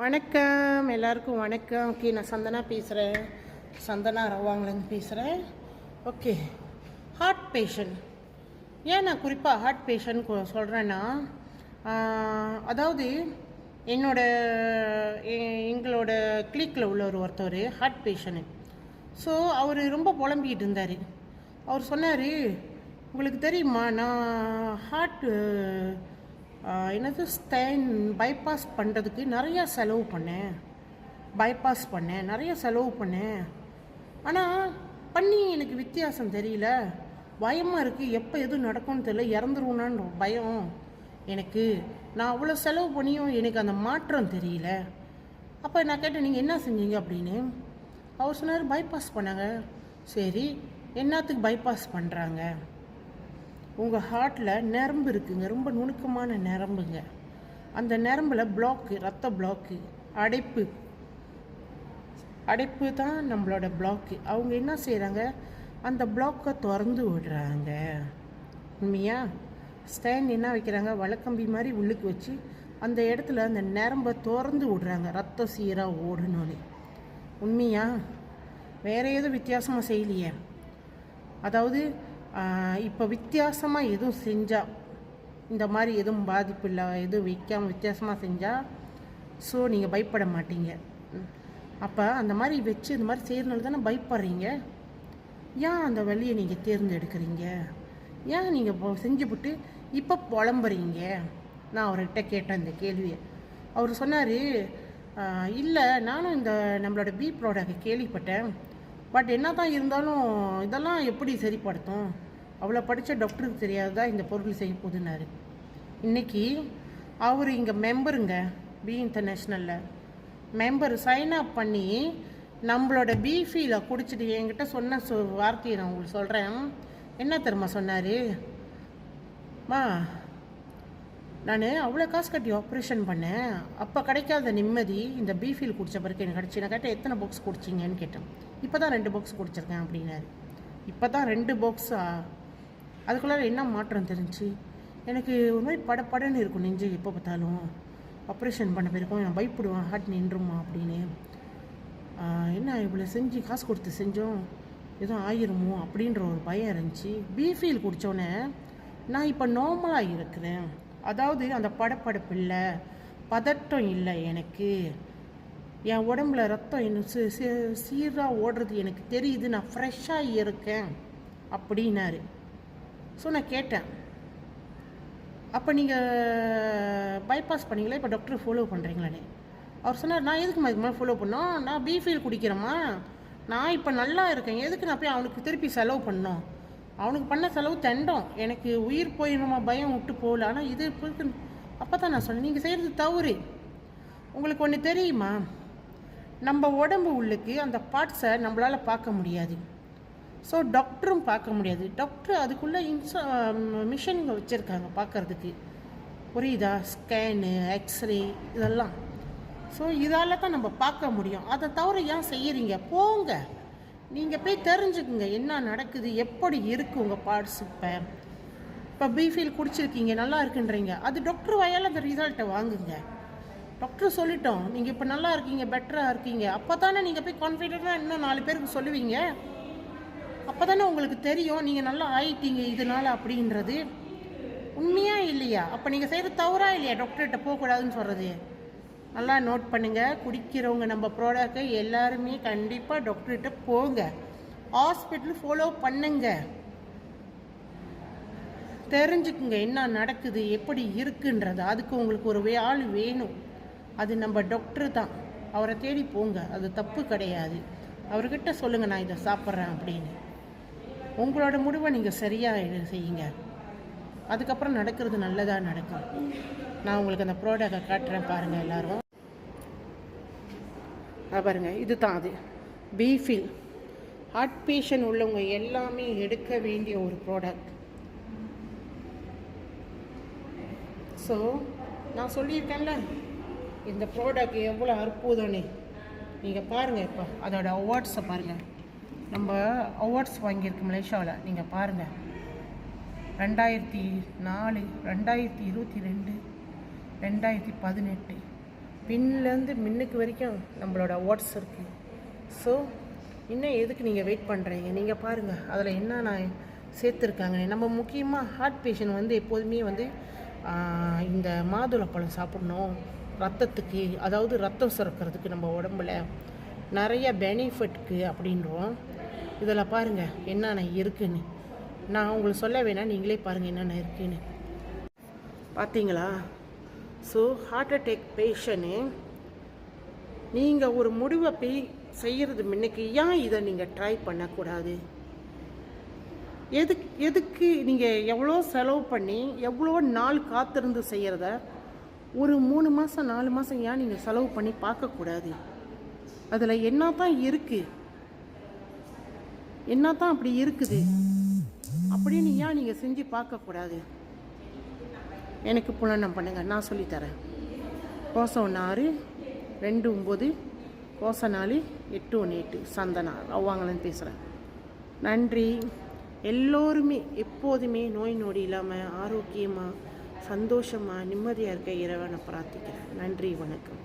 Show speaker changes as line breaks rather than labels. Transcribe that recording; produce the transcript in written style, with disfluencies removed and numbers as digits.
வணக்கம் எல்லாருக்கும் வணக்கம். ஓகே, நான் சந்தனா பேசுகிறேன். சந்தனா ரவாங்கலேருந்து பேசுகிறேன். Okay, heart patient. ஏன் நான் குறிப்பாக ஹார்ட் பேஷண்ட் சொல்கிறேன்னா, அதாவது எங்களோட கிளிக்கில் உள்ள ஒருத்தர் ஹார்ட் பேஷண்ட்டு. ஸோ அவர் ரொம்ப புலம்பிக்கிட்டு இருந்தார். அவர் சொன்னார், உங்களுக்கு தெரியுமா, நான் என்னது ஸ்டேன் பைபாஸ் பண்ணுறதுக்கு நிறையா செலவு பண்ணேன். நிறைய செலவு பண்ணேன். ஆனால் பண்ணி எனக்கு வித்தியாசம் தெரியல. பயமாக இருக்குது, எப்போ எதுவும் நடக்கும்னு தெரியல, இறந்துருவோனான்னு பயம் எனக்கு. நான் அவ்வளோ செலவு பண்ணியும் எனக்கு அந்த மாற்றம் தெரியல. அப்போ நான் கேட்டேன், நீங்கள் என்ன செஞ்சீங்க அப்படின்னு. அவர் சொன்னார், பைபாஸ் பண்ணாங்க. சரி, என்னத்துக்கு பைபாஸ் பண்ணுறாங்க? உங்கள் ஹார்ட்டில் நரம்பு இருக்குங்க, ரொம்ப நுணுக்கமான நரம்புங்க. அந்த நரம்பில் பிளாக்கு, ரத்த பிளாக்கு, அடைப்பு தான் நம்மளோட பிளாக்கு. அவங்க என்ன செய்கிறாங்க, அந்த பிளாக்கை திறந்து விடுறாங்க. உண்மையா? ஸ்டேன் என்ன வைக்கிறாங்க, வழக்கம்பி மாதிரி உள்ளுக்கு வச்சு அந்த இடத்துல அந்த நரம்பை திறந்து விடுறாங்க, ரத்தம் சீராக ஓடணும்னு. உண்மையா? வேறு எதுவும் வித்தியாசமாக செய்யலையே. அதாவது இப்போ வித்தியாசமாக எதுவும் செஞ்சால், இந்த மாதிரி எதுவும் பாதிப்பு இல்லை, எதுவும் வைக்காமல் வித்தியாசமாக செஞ்சால், ஸோ நீங்கள் பயப்பட மாட்டீங்க. அப்போ அந்த மாதிரி வச்சு இந்த மாதிரி செய்கிறனால தானே பயப்படுறீங்க. ஏன் அந்த வழியை நீங்கள் தேர்ந்தெடுக்கிறீங்க? ஏன் நீங்கள் செஞ்சுவிட்டு இப்போ புலம்புறீங்க? நான் அவர்கிட்ட கேட்டேன் இந்த கேள்வியை. அவர் சொன்னார், இல்லை, நானும் இந்த நம்மளோட பி ப்ராடக்ட் கேள்விப்பட்டேன். பட் என்ன தான் இருந்தாலும் இதெல்லாம் எப்படி சரிப்படுத்தும்? அவ்வளோ படித்த டாக்டருக்கு தெரியாததா இந்த பொருள் செய்ய போகுதுன்னாரு. இன்றைக்கி அவர் இங்கே மெம்பருங்க, பி இன்டர்நேஷ்னலில் மெம்பர் சைன் அப் பண்ணி நம்மளோட பீஃபீல குடிச்சிட்டு என்கிட்ட சொன்ன வார்த்தையை நான் உங்களுக்கு சொல்கிறேன். என்ன தெரியுமா சொன்னார்? நான் அவ்வளோ காசு கட்டி ஆப்ரேஷன் பண்ணேன், அப்போ கிடைக்காத நிம்மதி இந்த பீஃபீல் குடித்த பிறகு எனக்கு கிடச்சி. நான் கேட்டேன், எத்தனை பாக்ஸ் குடிச்சிங்கன்னு கேட்டேன். இப்போ தான் 2 பாக்ஸ் குடிச்சிருக்கேன் அப்படின்னாரு. இப்போ தான் 2 பாக்ஸா? அதுக்குள்ளார என்ன மாற்றம் தெரிஞ்சு? எனக்கு ஒரு மாதிரி படப்படன்னு இருக்கும் நெஞ்சு. எப்போ பார்த்தாலும் ஆப்ரேஷன் பண்ண பிறக்கும் நான் பயப்படுவேன், ஹார்ட் நின்றுமா அப்படின்னு. என்ன இவ்வளோ செஞ்சு காசு கொடுத்து செஞ்சோம், எதுவும் ஆயிருமோ அப்படின்ற ஒரு பயம் இருந்துச்சு. பீஃபீல் குடித்தோன்னே நான் இப்போ நார்மலாக இருக்கிறேன். அதாவது அந்த படப்படப்பு இல்லை, பதட்டம் இல்லை எனக்கு. என் உடம்புல ரத்தம் இன்னும் சீராக ஓடுறது எனக்கு தெரியுது, நான் ஃப்ரெஷ்ஷாக இருக்கேன் அப்படின்னாரு. ஸோ நான் கேட்டேன், அப்போ நீங்கள் பைபாஸ் பண்ணீங்களா, இப்போ டாக்டர் ஃபாலோ பண்ணுறீங்களானே? அவர் சொன்னார், நான் எதுக்கு இதுக்கு மேலே ஃபாலோ பண்ணோம்? நான் பீஃபீல் குடிக்கிறேம்மா, நான் இப்போ நல்லா இருக்கேன், எதுக்கு நான் போய் அவனுக்கு திருப்பி செலவு பண்ணோம்? அவனுக்கு பண்ண செலவு தண்டம், எனக்கு உயிர் போயிடுமா பயம் விட்டு போகல. ஆனால் இது இப்போ அப்போ தான் நான் சொன்னேன், நீங்கள் செய்கிறது தவறு. உங்களுக்கு ஒன்று தெரியுமா, நம்ம உடம்பு உள்ளுக்கு அந்த பார்ட்ஸை நம்மளால் பார்க்க முடியாது. ஸோ டாக்டரும் பார்க்க முடியாது. டாக்டர் அதுக்குள்ளே மிஷினுங்க வச்சுருக்காங்க பார்க்குறதுக்கு, புரியுதா? ஸ்கேனு, எக்ஸ்ரே இதெல்லாம். ஸோ இதால் தான் நம்ம பார்க்க முடியும். அதை தவிர ஏன் செய்கிறீங்க? போங்க, நீங்கள் போய் தெரிஞ்சுக்குங்க என்ன நடக்குது, எப்படி இருக்குது உங்கள் பார்ட்ஸ். இப்போ பீஃபீல் குடிச்சிருக்கீங்க, நல்லா இருக்குன்றீங்க, அது டாக்டர் வாயால் அந்த ரிசல்ட்டை வாங்குங்க. டாக்டர் சொல்லிட்டோம், நீங்கள் இப்போ நல்லா இருக்கீங்க, பெட்டராக இருக்கீங்க. அப்போ தானே நீங்கள் போய் கான்ஃபிடென்ட்டாக இன்னும் 4 பேருக்கு சொல்லுவீங்க. அப்போ தானே உங்களுக்கு தெரியும் நீங்கள் நல்லா ஆயிட்டீங்க இதனால் அப்படின்றது. உண்மையா இல்லையா? அப்போ நீங்கள் செய்கிறது தவறா இல்லையா டாக்டர்கிட்ட போகக்கூடாதுன்னு சொல்கிறது? நல்லா நோட் பண்ணுங்கள். குடிக்கிறவங்க நம்ம ப்ராடக்டை எல்லாருமே கண்டிப்பாக டாக்டர்கிட்ட போங்க, ஹாஸ்பிட்டல் ஃபாலோ பண்ணுங்க, தெரிஞ்சுக்குங்க என்ன நடக்குது, எப்படி இருக்குன்றது. அதுக்கு உங்களுக்கு ஒரு ஆள் வேணும், அது நம்ம டாக்டர் தான். அவரை தேடி போங்க, அது தப்பு கிடையாது. அவர்கிட்ட சொல்லுங்கள், நான் இதை சாப்பிட்றேன் அப்படின்னு. உங்களோட முடிவை நீங்கள் சரியாக செய்யுங்க, அதுக்கப்புறம் நடக்கிறது நல்லதாக நடக்கும். நான் உங்களுக்கு அந்த ப்ராடக்டை காட்டுறேன் பாருங்கள் எல்லோரும். பாருங்கள், இது தான் அது பீஃபீல். ஹார்ட் பேஷண்ட் உள்ளவங்க எல்லாமே எடுக்க வேண்டிய ஒரு ப்ராடக்ட். ஸோ நான் சொல்லியிருக்கேன்ல, இந்த ப்ராடக்ட் எவ்வளோ அற்புதம்னு நீங்கள் பாருங்கள். இப்போ அதோட அவார்ட்ஸை பாருங்கள். நம்ம அவார்ட்ஸ் வாங்கியிருக்கு மலேசியாவில், நீங்கள் பாருங்கள். 2004, 2022, 2018, பின்லேருந்து மின்னுக்கு வரைக்கும் நம்மளோட ஓட்ஸ் இருக்குது. ஸோ இன்னும் எதுக்கு நீங்கள் வெயிட் பண்ணுறீங்க? நீங்கள் பாருங்கள் அதில் என்ன நான் சேர்த்துருக்காங்க. நம்ம முக்கியமாக ஹார்ட் பேஷண்ட் வந்து எப்போதுமே வந்து இந்த மாதுளப்பழம் சாப்பிட்ணும். ரத்தத்துக்கு, அதாவது ரத்தம் சுரக்கிறதுக்கு நம்ம உடம்புல நிறைய பெனிஃபிட்க்கு அப்படின்றோம். இதில் பாருங்கள் என்னென்ன இருக்குன்னு. நான் உங்களுக்கு சொல்ல வேணாம், நீங்களே பாருங்கள் என்னென்ன இருக்குன்னு. பார்த்தீங்களா? ஸோ ஹார்ட் அட்டாக் பேஷண்ட்டு நீங்கள் ஒரு முடிவை போய் செய்கிறது முன்னுக்கு ஏன் இதை நீங்கள் ட்ரை பண்ணக்கூடாது? எதுக்கு நீங்கள் எவ்வளோ செலவு பண்ணி எவ்வளோ நாள் காத்திருந்து செய்கிறத ஒரு 3 மாதம் 4 மாதம் ஏன் நீங்கள் செலவு பண்ணி பார்க்கக்கூடாது? அதில் என்ன தான் இருக்குது, என்ன தான் அப்படி இருக்குது அப்படின்னு ஏன் நீங்கள் செஞ்சு பார்க்கக்கூடாது? எனக்கு புலனம் பண்ணுங்கள், நான் சொல்லித்தரேன். கோசம் 6 2 9 கோசம் 4 8 1 8 சந்தனா அவ்வாங்களன்னு பேசுகிறேன். நன்றி. எல்லோருமே எப்போதுமே நோய் நொடி இல்லாமல் ஆரோக்கியமாக சந்தோஷமாக நிம்மதியாக இருக்க இறைவனை பிரார்த்திக்கிறேன். நன்றி, வணக்கம்.